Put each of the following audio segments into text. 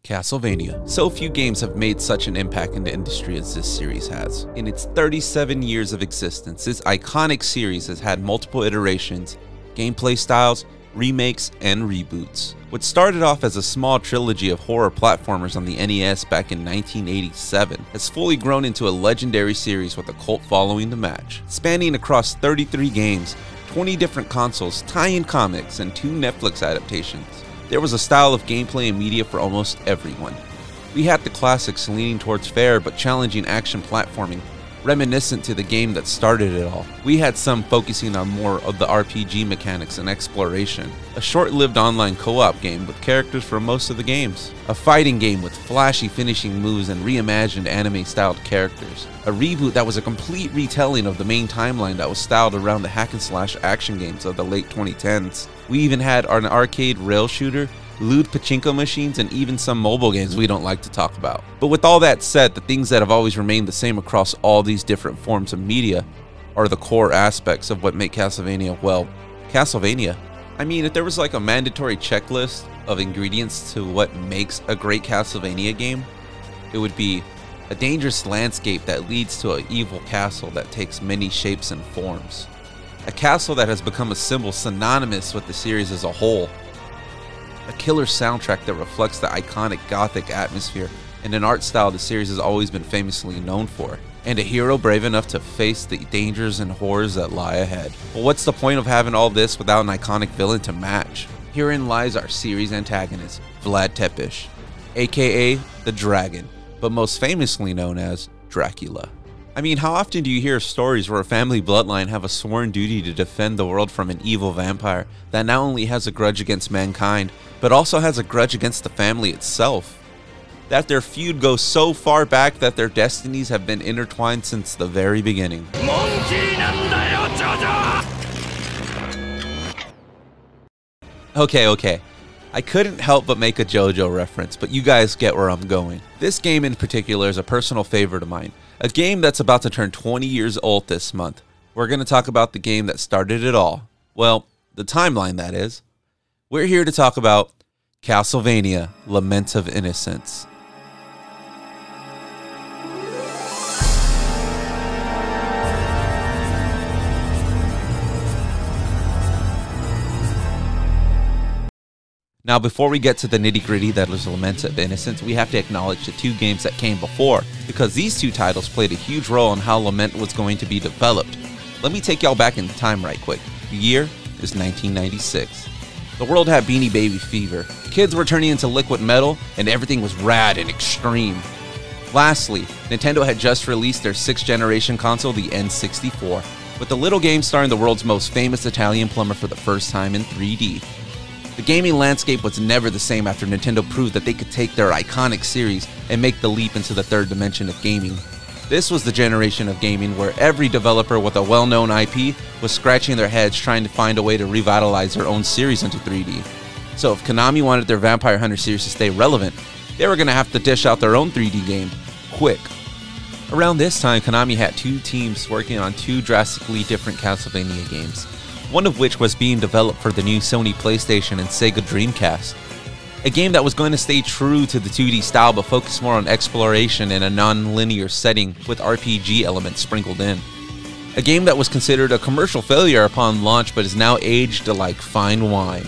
Castlevania. So few games have made such an impact in the industry as this series has. In its 37 years of existence, this iconic series has had multiple iterations, gameplay styles, remakes, and reboots. What started off as a small trilogy of horror platformers on the NES back in 1987 has fully grown into a legendary series with a cult following to match. Spanning across 33 games, 20 different consoles, tie-in comics, and 2 Netflix adaptations, there was a style of gameplay and media for almost everyone. We had the classics leaning towards fair but challenging action platforming, reminiscent to the game that started it all. We had some focusing on more of the RPG mechanics and exploration, a short-lived online co-op game with characters from most of the games, a fighting game with flashy finishing moves and reimagined anime-styled characters, a reboot that was a complete retelling of the main timeline that was styled around the hack-and-slash action games of the late 2010s. We even had an arcade rail shooter, lewd pachinko machines, and even some mobile games we don't like to talk about. But with all that said, the things that have always remained the same across all these different forms of media are the core aspects of what make Castlevania, well, Castlevania. I mean, if there was like a mandatory checklist of ingredients to what makes a great Castlevania game, it would be a dangerous landscape that leads to an evil castle that takes many shapes and forms. A castle that has become a symbol synonymous with the series as a whole. A killer soundtrack that reflects the iconic gothic atmosphere and an art style the series has always been famously known for. And a hero brave enough to face the dangers and horrors that lie ahead. But what's the point of having all this without an iconic villain to match? Herein lies our series antagonist, Vlad Tepes, aka the Dragon, but most famously known as Dracula. I mean, how often do you hear stories where a family bloodline have a sworn duty to defend the world from an evil vampire that not only has a grudge against mankind, but also has a grudge against the family itself? That their feud goes so far back that their destinies have been intertwined since the very beginning. Okay. I couldn't help but make a JoJo reference, but you guys get where I'm going. This game in particular is a personal favorite of mine. A game that's about to turn 20 years old this month. We're going to talk about the game that started it all. Well, the timeline, that is. We're here to talk about Castlevania, Lament of Innocence. Now, before we get to the nitty-gritty that is Lament of Innocence, we have to acknowledge the 2 games that came before, because these 2 titles played a huge role in how Lament was going to be developed. Let me take y'all back in time right quick. The year is 1996. The world had Beanie Baby fever, kids were turning into liquid metal, and everything was rad and extreme. Lastly, Nintendo had just released their 6th generation console, the N64, with the little game starring the world's most famous Italian plumber for the first time in 3D. The gaming landscape was never the same after Nintendo proved that they could take their iconic series and make the leap into the 3rd dimension of gaming. This was the generation of gaming where every developer with a well-known IP was scratching their heads trying to find a way to revitalize their own series into 3D. So if Konami wanted their Vampire Hunter series to stay relevant, they were going to have to dish out their own 3D game, quick. Around this time, Konami had 2 teams working on 2 drastically different Castlevania games, one of which was being developed for the new Sony PlayStation and Sega Dreamcast. A game that was going to stay true to the 2D style but focus more on exploration in a non-linear setting with RPG elements sprinkled in. A game that was considered a commercial failure upon launch but is now aged like fine wine.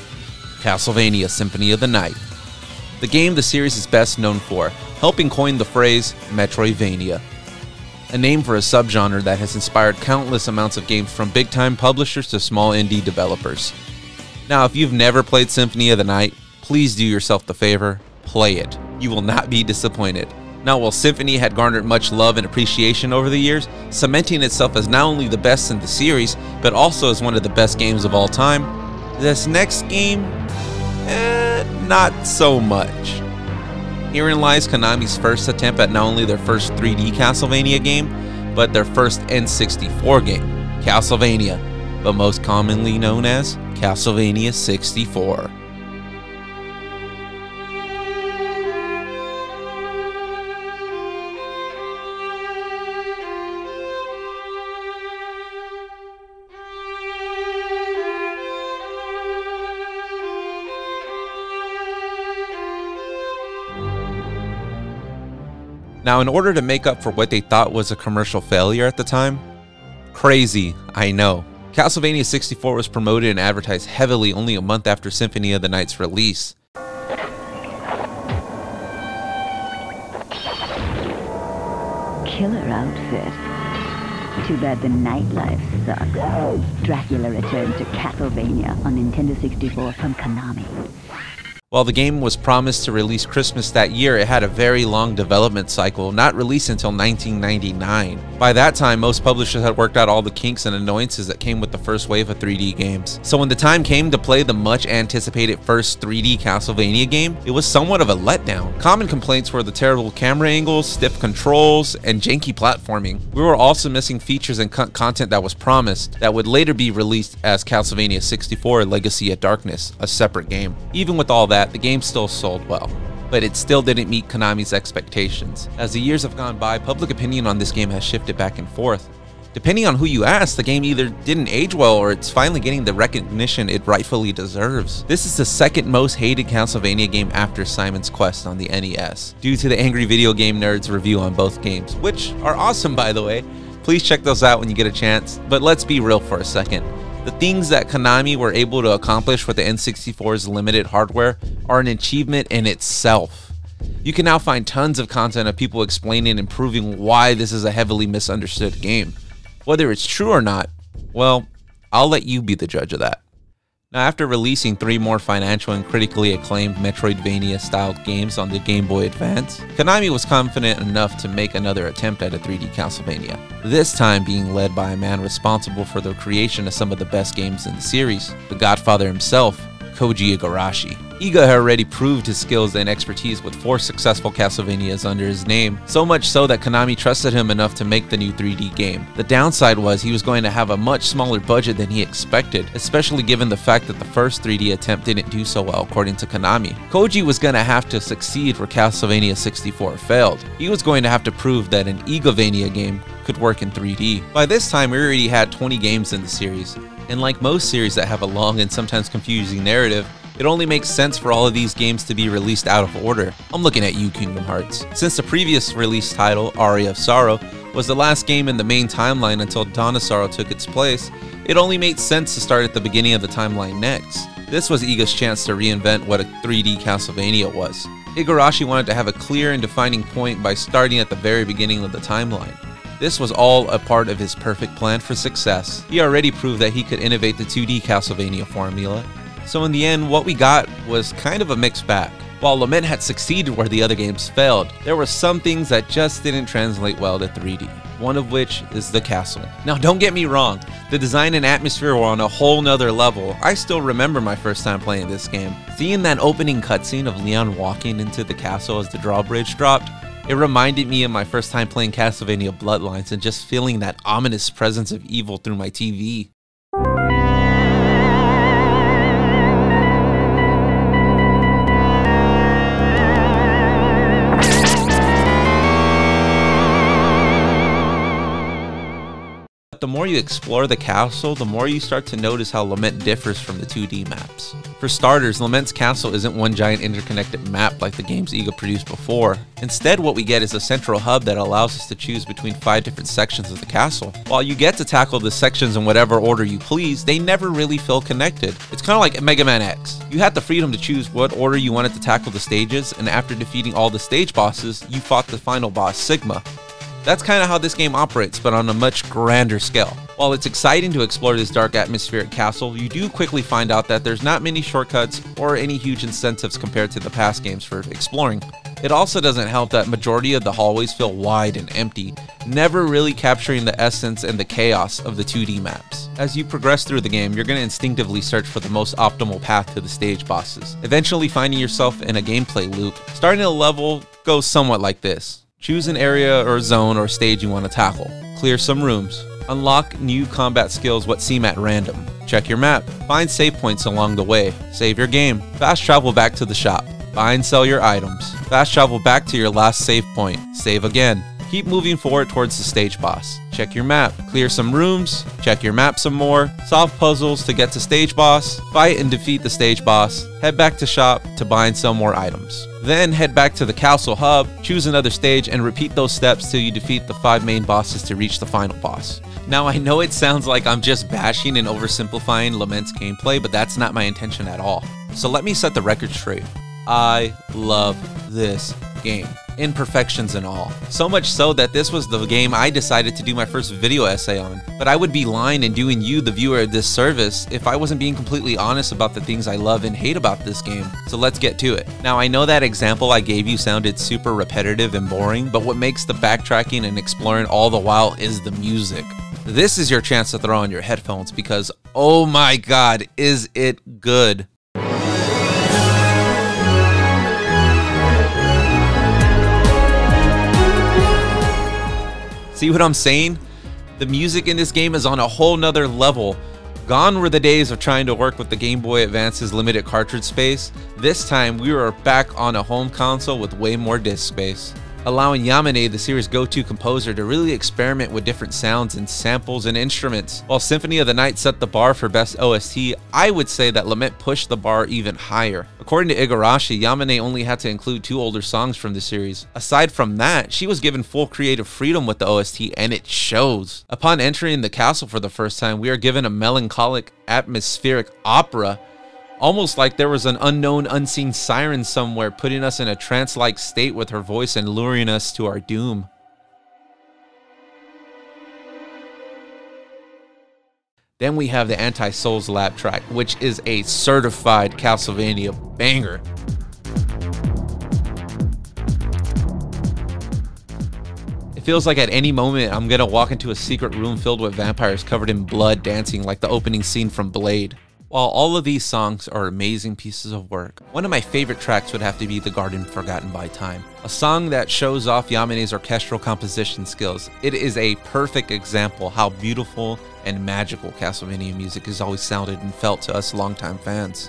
Castlevania Symphony of the Night. The game the series is best known for, helping coin the phrase Metroidvania, a name for a subgenre that has inspired countless amounts of games from big-time publishers to small indie developers. Now, if you've never played Symphony of the Night, please do yourself the favor, play it. You will not be disappointed. Now, while Symphony had garnered much love and appreciation over the years, cementing itself as not only the best in the series, but also as one of the best games of all time, this next game, not so much. Herein lies Konami's first attempt at not only their first 3D Castlevania game, but their first N64 game, Castlevania, but most commonly known as Castlevania 64. Now, in order to make up for what they thought was a commercial failure at the time, crazy, I know, Castlevania 64 was promoted and advertised heavily only a month after Symphony of the Night's release. Killer outfit. Too bad the nightlife sucks. Dracula returns to Castlevania on Nintendo 64 from Konami. While the game was promised to release Christmas that year, it had a very long development cycle, not released until 1999. By that time, most publishers had worked out all the kinks and annoyances that came with the first wave of 3D games. So when the time came to play the much anticipated first 3D Castlevania game, it was somewhat of a letdown. Common complaints were the terrible camera angles, stiff controls, and janky platforming. We were also missing features and content that was promised that would later be released as Castlevania 64 Legacy of Darkness, a separate game. Even with all that, the game still sold well, but it still didn't meet Konami's expectations. As the years have gone by, public opinion on this game has shifted back and forth. Depending on who you ask, the game either didn't age well or it's finally getting the recognition it rightfully deserves. This is the second most hated Castlevania game after Simon's Quest on the NES, due to the Angry Video Game Nerd's review on both games, which are awesome by the way. Please check those out when you get a chance, but let's be real for a second. The things that Konami were able to accomplish with the N64's limited hardware are an achievement in itself. You can now find tons of content of people explaining and proving why this is a heavily misunderstood game. Whether it's true or not, well, I'll let you be the judge of that. Now, after releasing 3 more financial and critically acclaimed Metroidvania-styled games on the Game Boy Advance, Konami was confident enough to make another attempt at a 3D Castlevania, this time being led by a man responsible for the creation of some of the best games in the series, the Godfather himself, Koji Igarashi. Iga had already proved his skills and expertise with 4 successful Castlevanias under his name, so much so that Konami trusted him enough to make the new 3D game. The downside was he was going to have a much smaller budget than he expected, especially given the fact that the first 3D attempt didn't do so well according to Konami. Koji was going to have to succeed where Castlevania 64 failed. He was going to have to prove that an Igavania game could work in 3D. By this time, we already had 20 games in the series, and like most series that have a long and sometimes confusing narrative, it only makes sense for all of these games to be released out of order. I'm looking at you, Kingdom Hearts. Since the previous release title, Aria of Sorrow, was the last game in the main timeline until Dawn of Sorrow took its place, it only made sense to start at the beginning of the timeline next. This was Iga's chance to reinvent what a 3D Castlevania was. Igarashi wanted to have a clear and defining point by starting at the very beginning of the timeline. This was all a part of his perfect plan for success. He already proved that he could innovate the 2D Castlevania formula. So in the end, what we got was kind of a mixed bag. While Lament had succeeded where the other games failed, there were some things that just didn't translate well to 3D. One of which is the castle. Now don't get me wrong, the design and atmosphere were on a whole nother level. I still remember my first time playing this game. Seeing that opening cutscene of Leon walking into the castle as the drawbridge dropped, it reminded me of my first time playing Castlevania Bloodlines and just feeling that ominous presence of evil through my TV. The more you explore the castle, the more you start to notice how Lament differs from the 2D maps. For starters, Lament's castle isn't one giant interconnected map like the games Iga produced before. Instead, what we get is a central hub that allows us to choose between 5 different sections of the castle. While you get to tackle the sections in whatever order you please, they never really feel connected. It's kind of like Mega Man X. You had the freedom to choose what order you wanted to tackle the stages, and after defeating all the stage bosses, you fought the final boss, Sigma. That's kind of how this game operates, but on a much grander scale. While it's exciting to explore this dark atmospheric castle, you do quickly find out that there's not many shortcuts or any huge incentives compared to the past games for exploring. It also doesn't help that majority of the hallways feel wide and empty, never really capturing the essence and the chaos of the 2D maps. As you progress through the game, you're going to instinctively search for the most optimal path to the stage bosses, eventually finding yourself in a gameplay loop. Starting a level goes somewhat like this. Choose an area or zone or stage you want to tackle. Clear some rooms. Unlock new combat skills what seem at random. Check your map. Find save points along the way. Save your game. Fast travel back to the shop. Buy and sell your items. Fast travel back to your last save point. Save again. Keep moving forward towards the stage boss. Check your map, clear some rooms, check your map some more, solve puzzles to get to stage boss, fight and defeat the stage boss, head back to shop to buy and sell more items. Then head back to the castle hub, choose another stage, and repeat those steps till you defeat the 5 main bosses to reach the final boss. Now I know it sounds like I'm just bashing and oversimplifying Lament's gameplay, but that's not my intention at all. So let me set the record straight. I love this game, imperfections and all. So much so that this was the game I decided to do my first video essay on. But I would be lying and doing you, the viewer, a disservice if I wasn't being completely honest about the things I love and hate about this game. So let's get to it. Now I know that example I gave you sounded super repetitive and boring, but what makes the backtracking and exploring all the while is the music. This is your chance to throw on your headphones because, oh my god, is it good. See what I'm saying? The music in this game is on a whole nother level. Gone were the days of trying to work with the Game Boy Advance's limited cartridge space. This time we were back on a home console with way more disc space, allowing Yamane, the series' go-to composer, to really experiment with different sounds and samples and instruments. While Symphony of the Night set the bar for best OST, I would say that Lament pushed the bar even higher. According to Igarashi, Yamane only had to include 2 older songs from the series. Aside from that, she was given full creative freedom with the OST, and it shows. Upon entering the castle for the first time, we are given a melancholic, atmospheric opera, almost like there was an unknown, unseen siren somewhere putting us in a trance-like state with her voice and luring us to our doom. Then we have the Anti-Souls Lab track, which is a certified Castlevania banger. It feels like at any moment I'm gonna walk into a secret room filled with vampires covered in blood dancing like the opening scene from Blade. While all of these songs are amazing pieces of work, one of my favorite tracks would have to be The Garden Forgotten by Time, a song that shows off Yamane's orchestral composition skills. It is a perfect example how beautiful and magical Castlevania music has always sounded and felt to us longtime fans.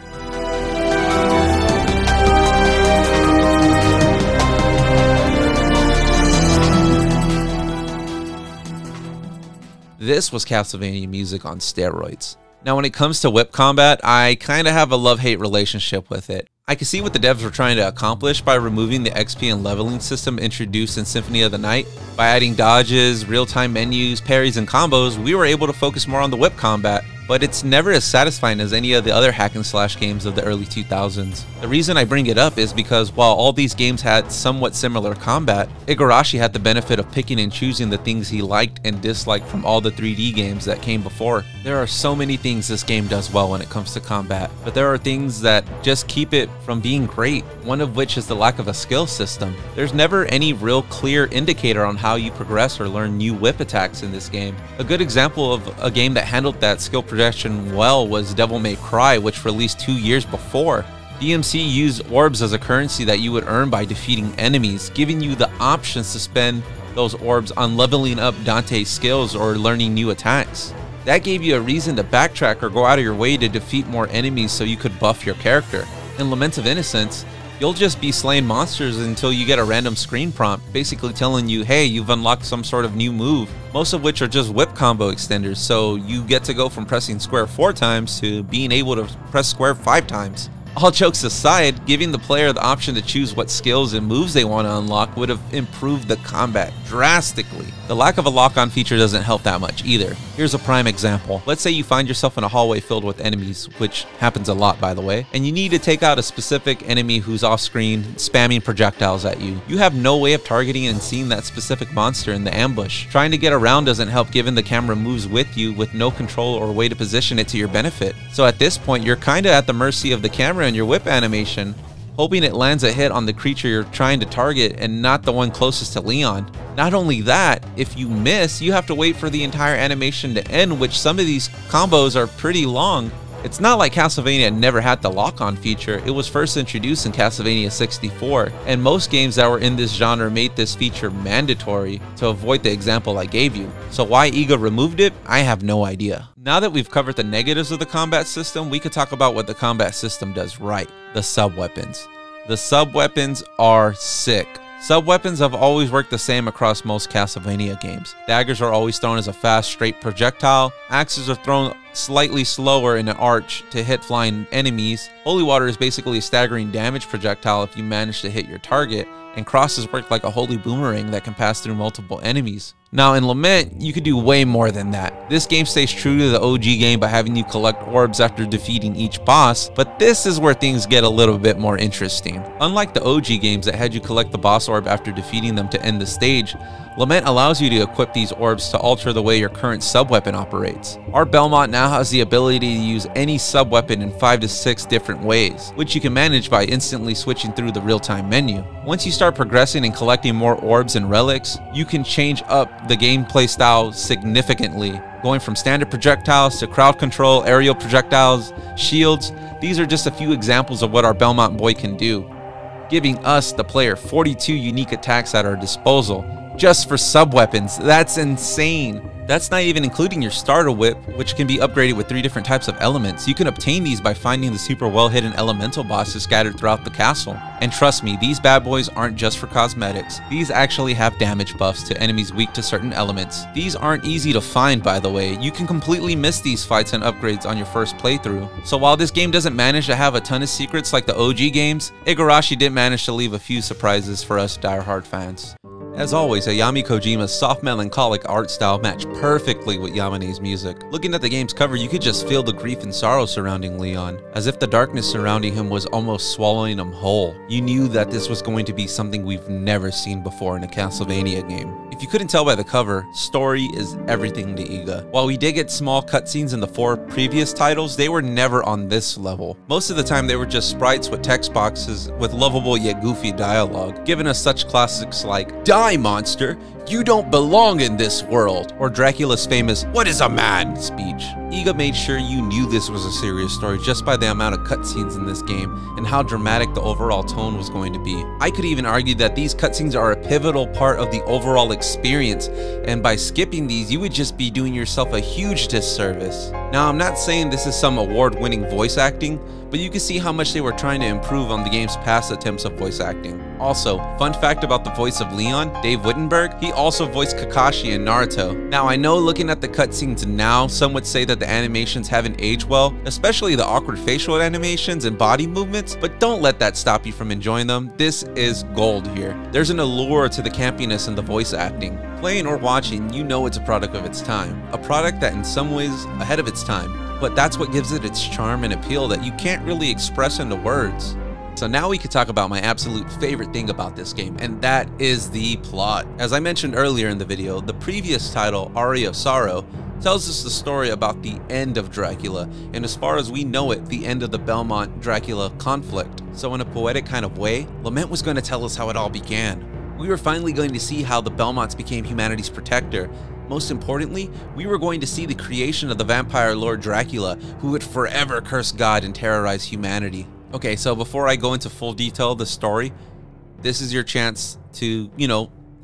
This was Castlevania music on steroids. Now when it comes to whip combat, I kind of have a love-hate relationship with it. I can see what the devs were trying to accomplish by removing the XP and leveling system introduced in Symphony of the Night. By adding dodges, real-time menus, parries, and combos, we were able to focus more on the whip combat, but it's never as satisfying as any of the other hack-and-slash games of the early 2000s. The reason I bring it up is because while all these games had somewhat similar combat, Igarashi had the benefit of picking and choosing the things he liked and disliked from all the 3D games that came before. There are so many things this game does well when it comes to combat, but there are things that just keep it from being great, one of which is the lack of a skill system. There's never any real clear indicator on how you progress or learn new whip attacks in this game. A good example of a game that handled that skill progression well was Devil May Cry, which released 2 years before. DMC used orbs as a currency that you would earn by defeating enemies, giving you the options to spend those orbs on leveling up Dante's skills or learning new attacks. That gave you a reason to backtrack or go out of your way to defeat more enemies so you could buff your character. In Lament of Innocence, you'll just be slaying monsters until you get a random screen prompt basically telling you, hey, you've unlocked some sort of new move, most of which are just whip combo extenders, so you get to go from pressing square 4 times to being able to press square 5 times. All jokes aside, giving the player the option to choose what skills and moves they want to unlock would have improved the combat drastically. The lack of a lock-on feature doesn't help that much either. Here's a prime example. Let's say you find yourself in a hallway filled with enemies, which happens a lot by the way, and you need to take out a specific enemy who's off-screen spamming projectiles at you. You have no way of targeting and seeing that specific monster in the ambush. Trying to get around doesn't help given the camera moves with you with no control or way to position it to your benefit. So at this point, you're kinda at the mercy of the camera and your whip animation, hoping it lands a hit on the creature you're trying to target and not the one closest to Leon. Not only that, if you miss, you have to wait for the entire animation to end, which some of these combos are pretty long. It's not like Castlevania never had the lock-on feature. It was first introduced in Castlevania 64, and most games that were in this genre made this feature mandatory to avoid the example I gave you. So why Iga removed it, I have no idea. Now that we've covered the negatives of the combat system, we could talk about what the combat system does right, the sub-weapons. The sub-weapons are sick. Sub-weapons have always worked the same across most Castlevania games. Daggers are always thrown as a fast, straight projectile. Axes are thrown slightly slower in an arch to hit flying enemies. Holy water is basically a staggering damage projectile if you manage to hit your target. And crosses work like a holy boomerang that can pass through multiple enemies. Now in Lament, you could do way more than that. This game stays true to the OG game by having you collect orbs after defeating each boss, but this is where things get a little bit more interesting. Unlike the OG games that had you collect the boss orb after defeating them to end the stage, Lament allows you to equip these orbs to alter the way your current sub-weapon operates. Our Belmont now has the ability to use any sub-weapon in 5 to 6 different ways, which you can manage by instantly switching through the real-time menu. Once you start progressing and collecting more orbs and relics, you can change up the gameplay style significantly, going from standard projectiles to crowd control, aerial projectiles, shields. These are just a few examples of what our Belmont boy can do, giving us, the player, 42 unique attacks at our disposal. Just for sub-weapons. That's insane. That's not even including your starter whip, which can be upgraded with 3 different types of elements. You can obtain these by finding the super well-hidden elemental bosses scattered throughout the castle. And trust me, these bad boys aren't just for cosmetics. These actually have damage buffs to enemies weak to certain elements. These aren't easy to find, by the way. You can completely miss these fights and upgrades on your first playthrough. So while this game doesn't manage to have a ton of secrets like the OG games, Igarashi did manage to leave a few surprises for us diehard fans. As always, Ayami Kojima's soft melancholic art style matched perfectly with Yamane's music. Looking at the game's cover, you could just feel the grief and sorrow surrounding Leon, as if the darkness surrounding him was almost swallowing him whole. You knew that this was going to be something we've never seen before in a Castlevania game. If you couldn't tell by the cover, story is everything to Iga. While we did get small cutscenes in the 4 previous titles, they were never on this level. Most of the time they were just sprites with text boxes with lovable yet goofy dialogue, giving us such classics like "Die, monster! You don't belong in this world!" or Dracula's famous "What is a man?" speech. Iga made sure you knew this was a serious story just by the amount of cutscenes in this game and how dramatic the overall tone was going to be. I could even argue that these cutscenes are a pivotal part of the overall experience, and by skipping these, you would just be doing yourself a huge disservice. Now, I'm not saying this is some award-winning voice acting, but you can see how much they were trying to improve on the game's past attempts of voice acting. Also, fun fact about the voice of Leon, Dave Wittenberg, he also voiced Kakashi in Naruto. Now, I know looking at the cutscenes now, some would say that the animations haven't aged well, especially the awkward facial animations and body movements, but don't let that stop you from enjoying them. This is gold here. There's an allure to the campiness in the voice acting. Playing or watching, you know it's a product of its time. A product that in some ways ahead of its time, but that's what gives it its charm and appeal that you can't really express into words. So now we could talk about my absolute favorite thing about this game, and that is the plot. As I mentioned earlier in the video, the previous title, Aria of Sorrow, tells us the story about the end of Dracula, and as far as we know it, the end of the Belmont-Dracula conflict. So in a poetic kind of way, Lament was going to tell us how it all began. We were finally going to see how the Belmonts became humanity's protector. Most importantly, we were going to see the creation of the vampire Lord Dracula, who would forever curse God and terrorize humanity. Okay, so before I go into full detail of the story, this is your chance to,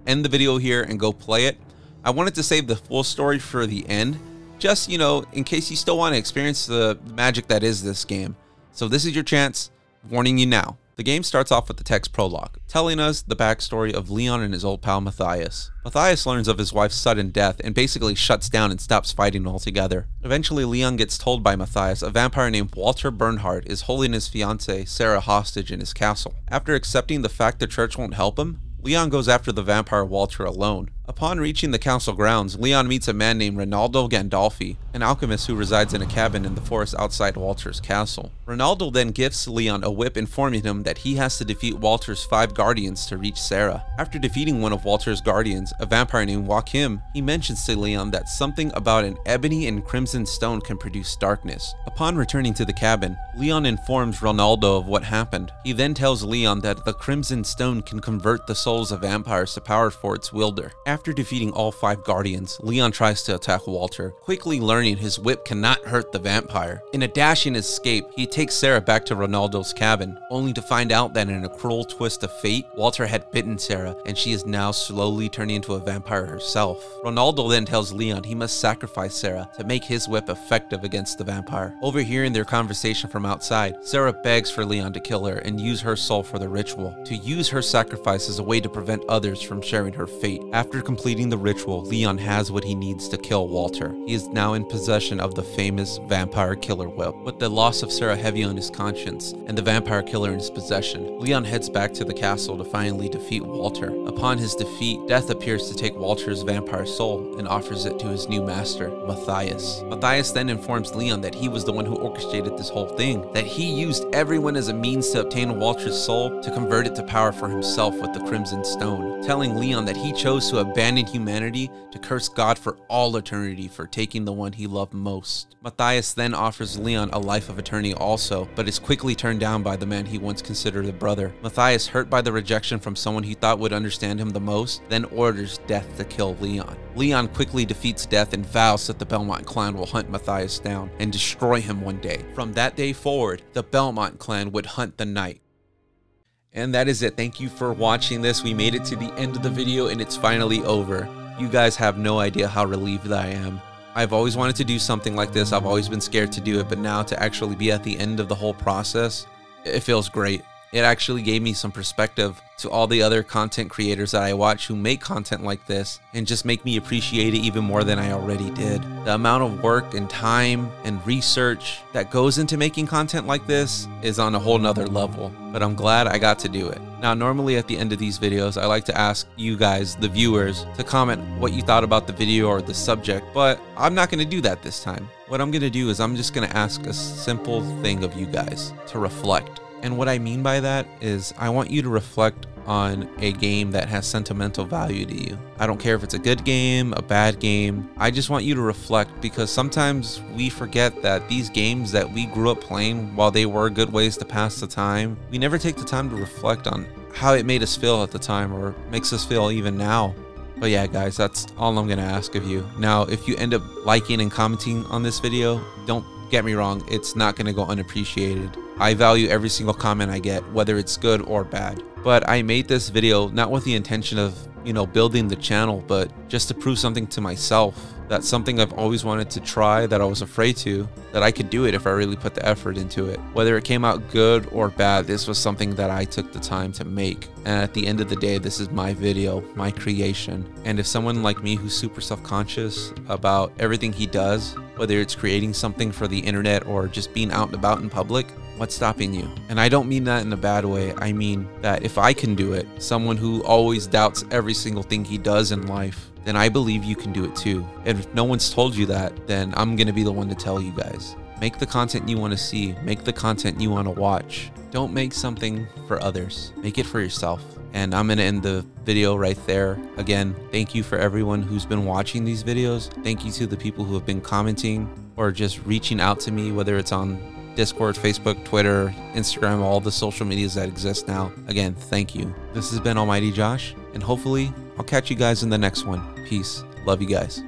end the video here and go play it. I wanted to save the full story for the end, just, in case you still want to experience the magic that is this game. So this is your chance, warning you now. The game starts off with the text prologue, telling us the backstory of Leon and his old pal Matthias. Matthias learns of his wife's sudden death and basically shuts down and stops fighting altogether. Eventually, Leon gets told by Matthias a vampire named Walter Bernhardt is holding his fiancée, Sarah, hostage in his castle. After accepting the fact the church won't help him, Leon goes after the vampire Walter alone. Upon reaching the council grounds, Leon meets a man named Ronaldo Gandolfi, an alchemist who resides in a cabin in the forest outside Walter's castle. Ronaldo then gifts Leon a whip, informing him that he has to defeat Walter's 5 guardians to reach Sarah. After defeating one of Walter's guardians, a vampire named Joachim, he mentions to Leon that something about an ebony and crimson stone can produce darkness. Upon returning to the cabin, Leon informs Ronaldo of what happened. He then tells Leon that the crimson stone can convert the souls of vampires to power for its wielder. After defeating all 5 guardians, Leon tries to attack Walter, quickly learning his whip cannot hurt the vampire. In a dashing escape, he takes Sarah back to Ronaldo's cabin, only to find out that in a cruel twist of fate, Walter had bitten Sarah, and she is now slowly turning into a vampire herself. Ronaldo then tells Leon he must sacrifice Sarah to make his whip effective against the vampire. Overhearing their conversation from outside, Sarah begs for Leon to kill her and use her soul for the ritual, to use her sacrifice as a way to prevent others from sharing her fate. After completing the ritual, Leon has what he needs to kill Walter. He is now in possession of the famous vampire killer whip. With the loss of Sarah heavy on his conscience and the vampire killer in his possession, Leon heads back to the castle to finally defeat Walter. Upon his defeat, Death appears to take Walter's vampire soul and offers it to his new master, Matthias. Matthias then informs Leon that he was the one who orchestrated this whole thing, that he used everyone as a means to obtain Walter's soul to convert it to power for himself with the Crimson Stone, telling Leon that he chose to abandon humanity to curse God for all eternity for taking the one he loved most. Matthias then offers Leon a life of eternity also, but is quickly turned down by the man he once considered a brother. Matthias, hurt by the rejection from someone he thought would understand him the most, then orders Death to kill Leon. Leon quickly defeats Death and vows that the Belmont clan will hunt Matthias down and destroy him one day. From that day forward, the Belmont clan would hunt the Knight. And that is it. Thank you for watching this. We made it to the end of the video and it's finally over. You guys have no idea how relieved I am. I've always wanted to do something like this. I've always been scared to do it, but now to actually be at the end of the whole process, it feels great. It actually gave me some perspective to all the other content creators that I watch who make content like this and just make me appreciate it even more than I already did. The amount of work and time and research that goes into making content like this is on a whole nother level, but I'm glad I got to do it. Now, normally at the end of these videos, I like to ask you guys, the viewers, to comment what you thought about the video or the subject, but I'm not going to do that this time. What I'm going to do is I'm just going to ask a simple thing of you guys to reflect. And what I mean by that is I want you to reflect on a game that has sentimental value to you. I don't care if it's a good game, a bad game. I just want you to reflect, because sometimes we forget that these games that we grew up playing, while they were good ways to pass the time, we never take the time to reflect on how it made us feel at the time or makes us feel even now. But yeah, guys, that's all I'm gonna ask of you. Now, if you end up liking and commenting on this video, don't get me wrong, it's not gonna go unappreciated. I value every single comment I get, whether it's good or bad. But I made this video not with the intention of, building the channel, but just to prove something to myself. That's something I've always wanted to try, that I was afraid to, that I could do it if I really put the effort into it. Whether it came out good or bad, this was something that I took the time to make. And at the end of the day, this is my video, my creation. And if someone like me who's super self-conscious about everything he does, whether it's creating something for the internet or just being out and about in public, what's stopping you? And I don't mean that in a bad way. I mean that if I can do it, someone who always doubts every single thing he does in life, then I believe you can do it too. And if no one's told you that, then I'm gonna be the one to tell you guys. Make the content you want to see. Make the content you want to watch. Don't make something for others. Make it for yourself. And I'm gonna end the video right there. Again, thank you for everyone who's been watching these videos. Thank you to the people who have been commenting or just reaching out to me, whether it's on Discord, Facebook, Twitter, Instagram, all the social medias that exist now. Again, thank you. This has been Almighty Josh, and hopefully I'll catch you guys in the next one. Peace. Love you guys.